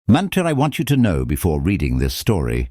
Mantir, I want you to know before reading this story.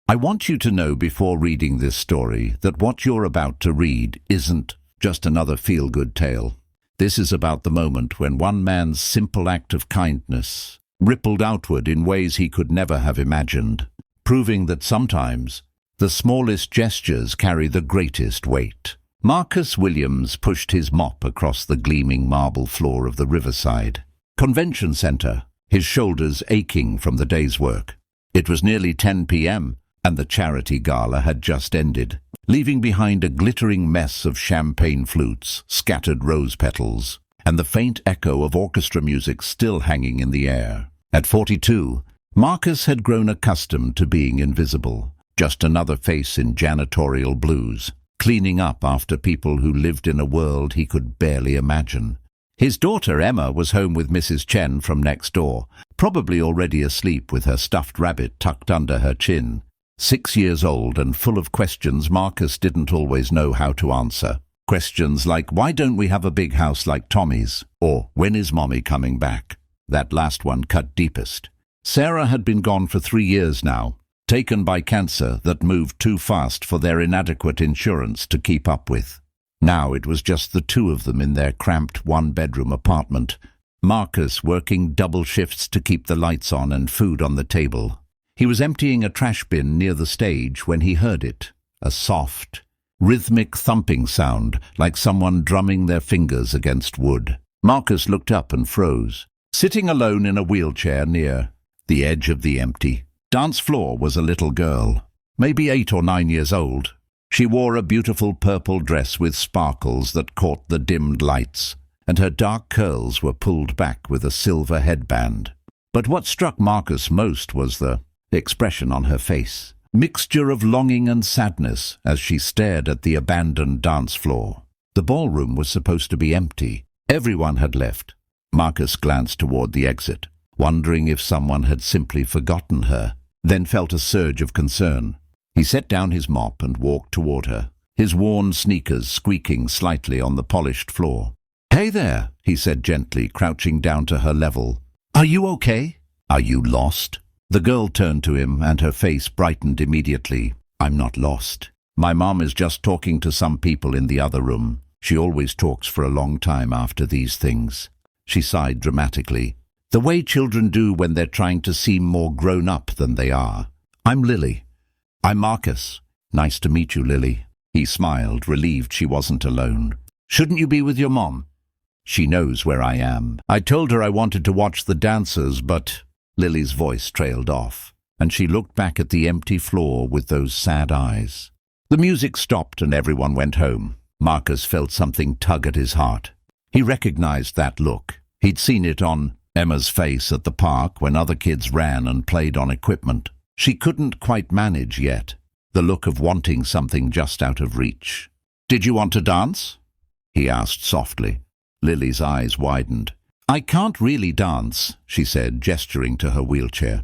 I want you to know before reading this story that what you're about to read isn't just another feel-good tale. This is about the moment when one man's simple act of kindness rippled outward in ways he could never have imagined, proving that sometimes the smallest gestures carry the greatest weight. Marcus Williams pushed his mop across the gleaming marble floor of the Riverside Convention Center, his shoulders aching from the day's work. It was nearly 10 p.m., and the charity gala had just ended, leaving behind a glittering mess of champagne flutes, scattered rose petals, and the faint echo of orchestra music still hanging in the air. At 42, Marcus had grown accustomed to being invisible, just another face in janitorial blues, cleaning up after people who lived in a world he could barely imagine. His daughter Emma was home with Mrs. Chen from next door, probably already asleep with her stuffed rabbit tucked under her chin. 6 years old and full of questions Marcus didn't always know how to answer. Questions like, why don't we have a big house like Tommy's? Or, when is Mommy coming back? That last one cut deepest. Sarah had been gone for 3 years now, taken by cancer that moved too fast for their inadequate insurance to keep up with. Now it was just the two of them in their cramped one-bedroom apartment, Marcus working double shifts to keep the lights on and food on the table. He was emptying a trash bin near the stage when he heard it, a soft, rhythmic thumping sound like someone drumming their fingers against wood. Marcus looked up and froze. Sitting alone in a wheelchair near the edge of the empty dance floor was a little girl, maybe 8 or 9 years old. She wore a beautiful purple dress with sparkles that caught the dimmed lights, and her dark curls were pulled back with a silver headband. But what struck Marcus most was the expression on her face, mixture of longing and sadness as she stared at the abandoned dance floor. The ballroom was supposed to be empty. Everyone had left. Marcus glanced toward the exit, wondering if someone had simply forgotten her, then felt a surge of concern. He set down his mop and walked toward her, his worn sneakers squeaking slightly on the polished floor. "Hey there," he said gently, crouching down to her level. "Are you okay? Are you lost?" The girl turned to him and her face brightened immediately. "I'm not lost. My mom is just talking to some people in the other room. She always talks for a long time after these things." She sighed dramatically, the way children do when they're trying to seem more grown up than they are. "I'm Lily." "I'm Marcus. Nice to meet you, Lily." He smiled, relieved she wasn't alone. "Shouldn't you be with your mom?" "She knows where I am. I told her I wanted to watch the dancers, but—" Lily's voice trailed off, and she looked back at the empty floor with those sad eyes. The music stopped and everyone went home. Marcus felt something tug at his heart. He recognized that look. He'd seen it on Emma's face at the park when other kids ran and played on equipment. She couldn't quite manage yet, the look of wanting something just out of reach. "Did you want to dance?" he asked softly. Lily's eyes widened. "I can't really dance," she said, gesturing to her wheelchair.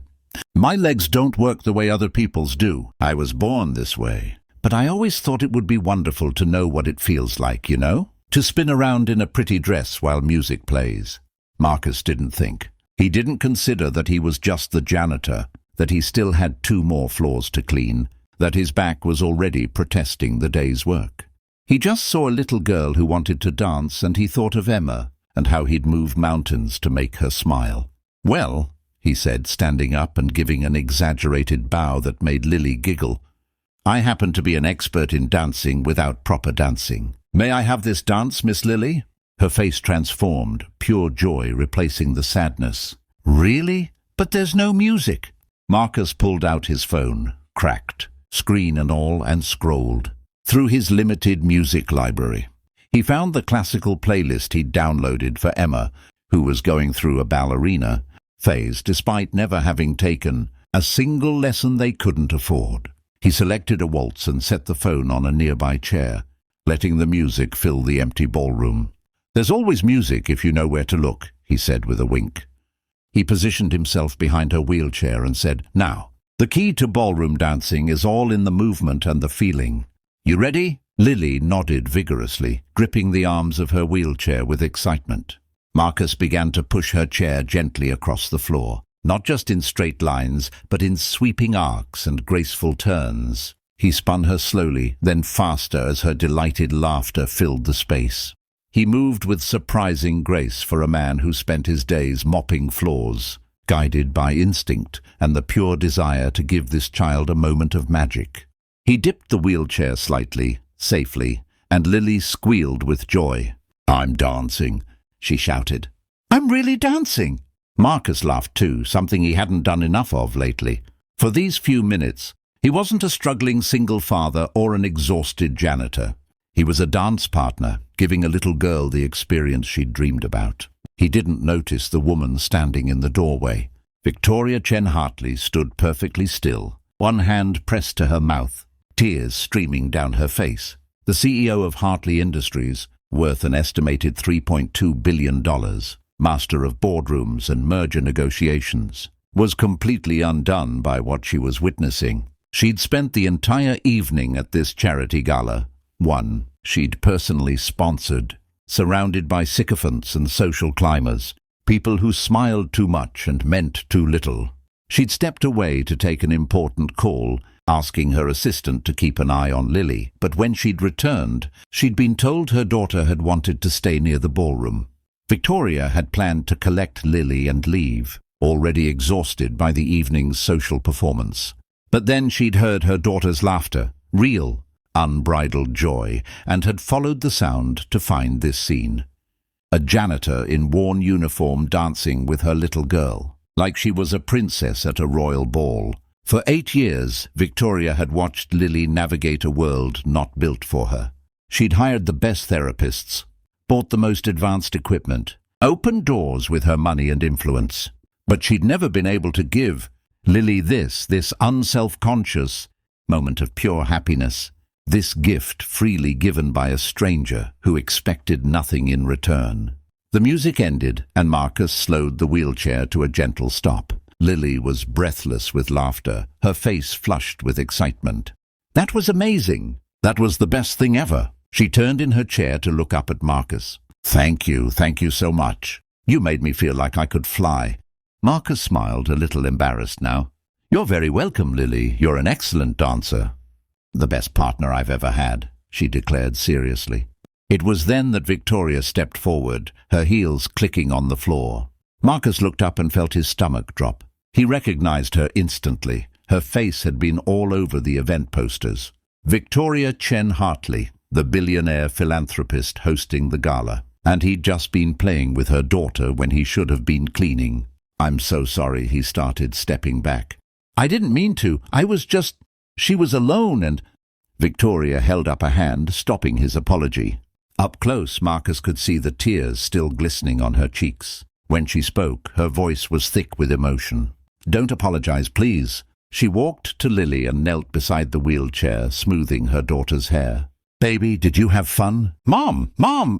"My legs don't work the way other people's do. I was born this way. But I always thought it would be wonderful to know what it feels like, you know? To spin around in a pretty dress while music plays." Marcus didn't think. He didn't consider that he was just the janitor, that he still had 2 more floors to clean, that his back was already protesting the day's work. He just saw a little girl who wanted to dance, and he thought of Emma and how he'd move mountains to make her smile. "Well," he said, standing up and giving an exaggerated bow that made Lily giggle, "I happen to be an expert in dancing without proper dancing. May I have this dance, Miss Lily?" Her face transformed, pure joy replacing the sadness. "Really? But there's no music." Marcus pulled out his phone, cracked, screen and all, and scrolled through his limited music library. He found the classical playlist he'd downloaded for Emma, who was going through a ballerina phase despite never having taken a single lesson they couldn't afford. He selected a waltz and set the phone on a nearby chair, letting the music fill the empty ballroom. "There's always music if you know where to look," he said with a wink. He positioned himself behind her wheelchair and said, "Now, the key to ballroom dancing is all in the movement and the feeling. You ready?" Lily nodded vigorously, gripping the arms of her wheelchair with excitement. Marcus began to push her chair gently across the floor. not just in straight lines, but in sweeping arcs and graceful turns. He spun her slowly, then faster as her delighted laughter filled the space. He moved with surprising grace for a man who spent his days mopping floors, guided by instinct and the pure desire to give this child a moment of magic. He dipped the wheelchair slightly, safely, and Lily squealed with joy. "I'm dancing," she shouted. "I'm really dancing." Marcus laughed too, something he hadn't done enough of lately. For these few minutes, he wasn't a struggling single father or an exhausted janitor. He was a dance partner, giving a little girl the experience she'd dreamed about. He didn't notice the woman standing in the doorway. Victoria Chen Hartley stood perfectly still, one hand pressed to her mouth, tears streaming down her face. The CEO of Hartley Industries, worth an estimated $3.2 billion, master of boardrooms and merger negotiations, was completely undone by what she was witnessing. She'd spent the entire evening at this charity gala, one she'd personally sponsored, surrounded by sycophants and social climbers, people who smiled too much and meant too little. She'd stepped away to take an important call, asking her assistant to keep an eye on Lily, but when she'd returned, she'd been told her daughter had wanted to stay near the ballroom. Victoria had planned to collect Lily and leave, already exhausted by the evening's social performance. But then she'd heard her daughter's laughter, real, unbridled joy, and had followed the sound to find this scene. A janitor in worn uniform dancing with her little girl, like she was a princess at a royal ball. For 8 years, Victoria had watched Lily navigate a world not built for her. She'd hired the best therapists, bought the most advanced equipment, opened doors with her money and influence. But she'd never been able to give Lily this unself-conscious moment of pure happiness, this gift freely given by a stranger who expected nothing in return. The music ended, and Marcus slowed the wheelchair to a gentle stop. Lily was breathless with laughter, her face flushed with excitement. "That was amazing. That was the best thing ever." She turned in her chair to look up at Marcus. Thank you so much. You made me feel like I could fly." Marcus smiled, a little embarrassed now. "You're very welcome, Lily. You're an excellent dancer." "The best partner I've ever had," she declared seriously. It was then that Victoria stepped forward, her heels clicking on the floor. Marcus looked up and felt his stomach drop. He recognized her instantly. Her face had been all over the event posters. Victoria Chen Hartley, the billionaire philanthropist hosting the gala. And he'd just been playing with her daughter when he should have been cleaning. "I'm so sorry," he started, stepping back. "I didn't mean to. She was alone and—" Victoria held up a hand, stopping his apology. Up close, Marcus could see the tears still glistening on her cheeks. When she spoke, her voice was thick with emotion. "Don't apologize, please." She walked to Lily and knelt beside the wheelchair, smoothing her daughter's hair. "Baby, did you have fun?" Mom,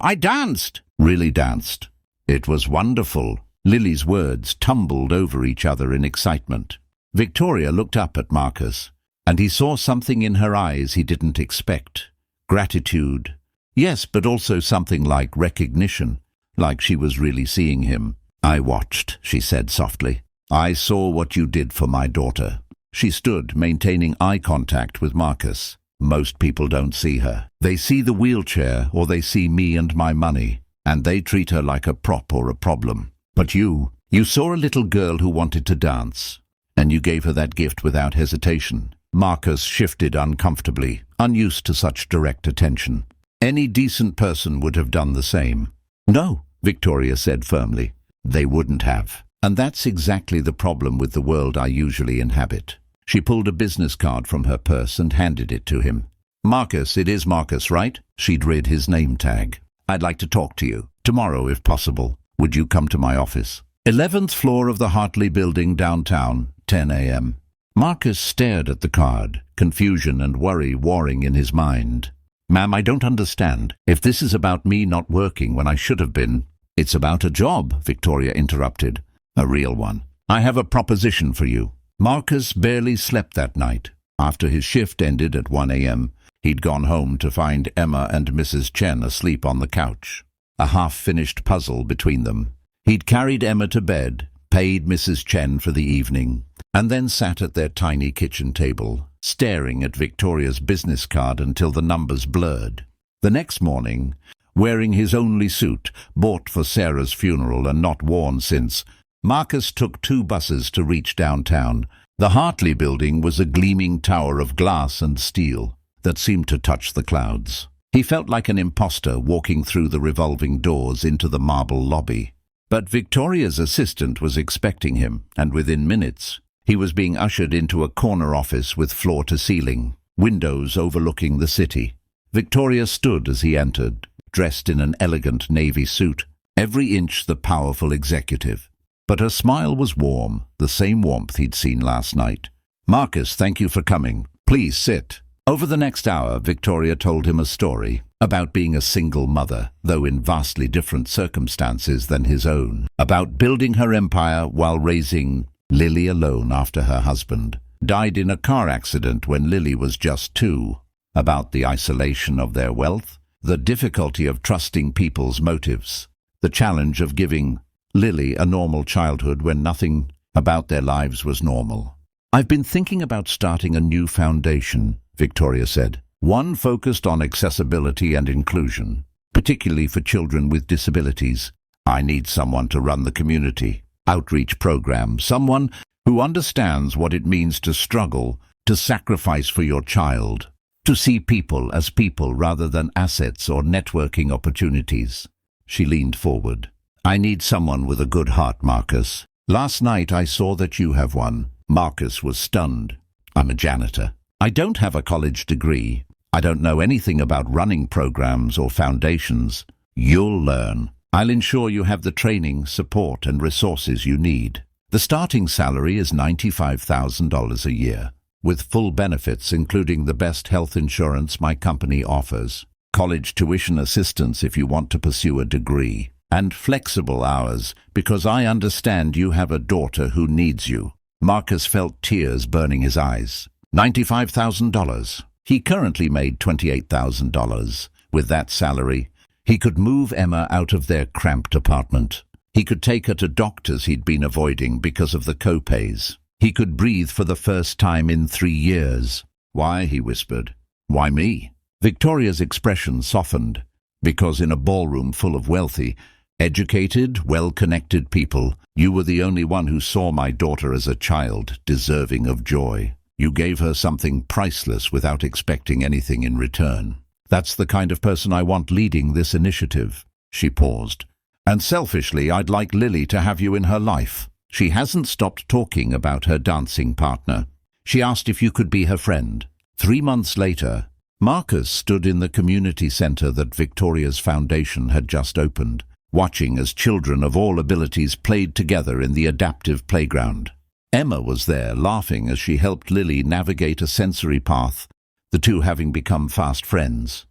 I danced." "Really danced?" "It was wonderful." Lily's words tumbled over each other in excitement. Victoria looked up at Marcus, and he saw something in her eyes he didn't expect. Gratitude. Yes, but also something like recognition, like she was really seeing him. "I watched," she said softly. "I saw what you did for my daughter." She stood, maintaining eye contact with Marcus. Most people don't see her. They see the wheelchair, or they see me and my money, and they treat her like a prop or a problem. But you saw a little girl who wanted to dance, and you gave her that gift without hesitation. Marcus shifted uncomfortably, unused to such direct attention. Any decent person would have done the same. "No," Victoria said firmly. "They wouldn't have. And that's exactly the problem with the world I usually inhabit." She pulled a business card from her purse and handed it to him. "Marcus, it is Marcus, right?" She'd read his name tag. "I'd like to talk to you. Tomorrow, if possible. Would you come to my office? 11th floor of the Hartley Building, downtown, 10 a.m. Marcus stared at the card, confusion and worry warring in his mind. "Ma'am, I don't understand. If this is about me not working when I should have been—" "It's about a job," Victoria interrupted. "A real one. I have a proposition for you." Marcus barely slept that night. After his shift ended at 1 a.m., he'd gone home to find Emma and Mrs. Chen asleep on the couch, a half-finished puzzle between them. He'd carried Emma to bed, paid Mrs. Chen for the evening, and then sat at their tiny kitchen table, staring at Victoria's business card until the numbers blurred. The next morning, wearing his only suit, bought for Sarah's funeral and not worn since, Marcus took 2 buses to reach downtown. The Hartley building was a gleaming tower of glass and steel that seemed to touch the clouds. He felt like an imposter walking through the revolving doors into the marble lobby. But Victoria's assistant was expecting him, and within minutes, he was being ushered into a corner office with floor-to-ceiling, windows overlooking the city. Victoria stood as he entered, dressed in an elegant navy suit, every inch the powerful executive. But her smile was warm, the same warmth he'd seen last night. "Marcus, thank you for coming. Please sit." Over the next hour, Victoria told him a story about being a single mother, though in vastly different circumstances than his own, about building her empire while raising Lily alone after her husband died in a car accident when Lily was just 2, about the isolation of their wealth, the difficulty of trusting people's motives, the challenge of giving Lily a normal childhood when nothing about their lives was normal. "I've been thinking about starting a new foundation," Victoria said. "One focused on accessibility and inclusion, particularly for children with disabilities. I need someone to run the community outreach program, someone who understands what it means to struggle, to sacrifice for your child, to see people as people rather than assets or networking opportunities." She leaned forward. "I need someone with a good heart, Marcus. Last night I saw that you have one." Marcus was stunned. "I'm a janitor. I don't have a college degree. I don't know anything about running programs or foundations. You'll learn. I'll ensure you have the training, support, and resources you need. The starting salary is $95,000 a year, with full benefits including the best health insurance my company offers, college tuition assistance if you want to pursue a degree, and flexible hours because I understand you have a daughter who needs you." Marcus felt tears burning his eyes. $95,000. He currently made $28,000. With that salary, he could move Emma out of their cramped apartment. He could take her to doctors he'd been avoiding because of the co-pays. He could breathe for the first time in 3 years. "Why?" he whispered. "Why me?" Victoria's expression softened, because in a ballroom full of wealthy, educated, well-connected people, you were the only one who saw my daughter as a child deserving of joy. You gave her something priceless without expecting anything in return. That's the kind of person I want leading this initiative." She paused. "And selfishly, I'd like Lily to have you in her life." She hasn't stopped talking about her dancing partner. She asked if you could be her friend. 3 months later, Marcus stood in the community center that Victoria's foundation had just opened, watching as children of all abilities played together in the adaptive playground. Emma was there, laughing as she helped Lily navigate a sensory path, the two having become fast friends.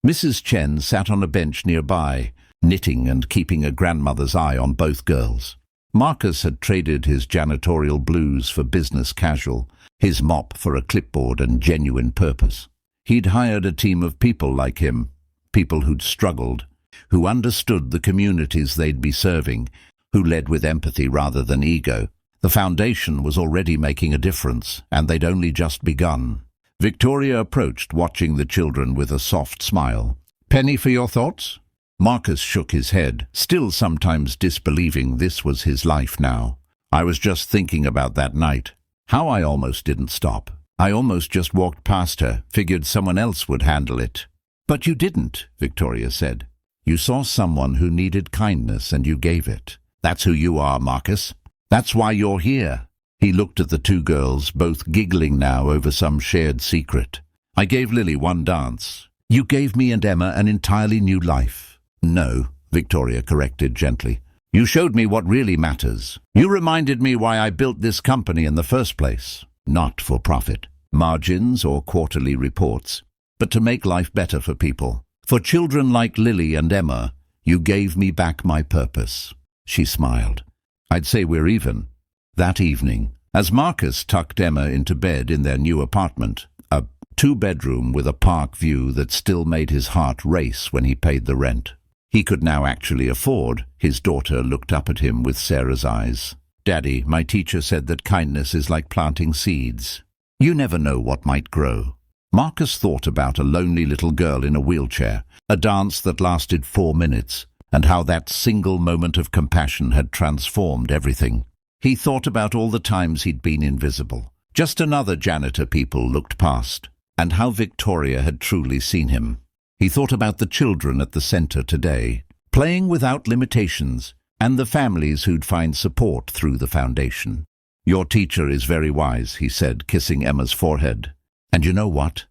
Mrs. Chen sat on a bench nearby, knitting and keeping a grandmother's eye on both girls. Marcus had traded his janitorial blues for business casual, his mop for a clipboard and genuine purpose. He'd hired a team of people like him, people who'd struggled, who understood the communities they'd be serving, who led with empathy rather than ego. The foundation was already making a difference, and they'd only just begun. Victoria approached, watching the children with a soft smile. "Penny for your thoughts?" Marcus shook his head, still sometimes disbelieving this was his life now. "I was just thinking about that night. How I almost didn't stop. I almost just walked past her, figured someone else would handle it." "But you didn't," Victoria said. "You saw someone who needed kindness and you gave it. That's who you are, Marcus. That's why you're here." He looked at the 2 girls, both giggling now over some shared secret. "I gave Lily one dance. You gave me and Emma an entirely new life." "No," Victoria corrected gently. "You showed me what really matters. You reminded me why I built this company in the first place. Not for profit, margins or quarterly reports, but to make life better for people. For children like Lily and Emma, you gave me back my purpose." She smiled. "I'd say we're even." That evening, as Marcus tucked Emma into bed in their new apartment, a 2-bedroom with a park view that still made his heart race when he paid the rent, he could now actually afford. His daughter looked up at him with Sarah's eyes. "Daddy, my teacher said that kindness is like planting seeds. You never know what might grow." Marcus thought about a lonely little girl in a wheelchair, a dance that lasted 4 minutes, and how that single moment of compassion had transformed everything. He thought about all the times he'd been invisible. Just another janitor people looked past, and how Victoria had truly seen him. He thought about the children at the center today, playing without limitations, and the families who'd find support through the foundation. "Your teacher is very wise," he said, kissing Emma's forehead. "And you know what?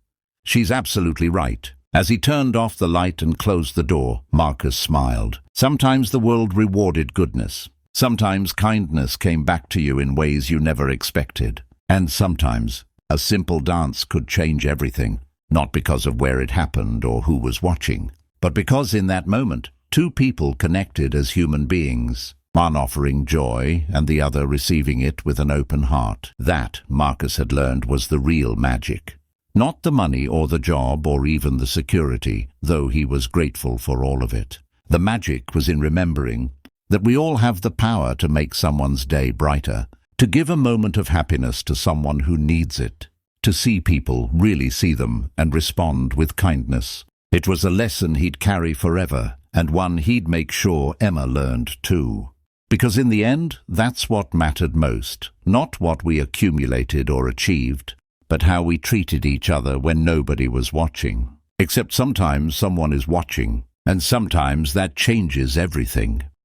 She's absolutely right." As he turned off the light and closed the door, Marcus smiled. Sometimes the world rewarded goodness. Sometimes kindness came back to you in ways you never expected. And sometimes a simple dance could change everything, not because of where it happened or who was watching, but because in that moment, two people connected as human beings, one offering joy and the other receiving it with an open heart. That, Marcus had learned, was the real magic. Not the money or the job or even the security, though he was grateful for all of it. The magic was in remembering that we all have the power to make someone's day brighter, to give a moment of happiness to someone who needs it, to see people really see them and respond with kindness. It was a lesson he'd carry forever, and one he'd make sure Emma learned too. Because in the end, that's what mattered most, not what we accumulated or achieved, but how we treated each other when nobody was watching. Except sometimes someone is watching, and sometimes that changes everything.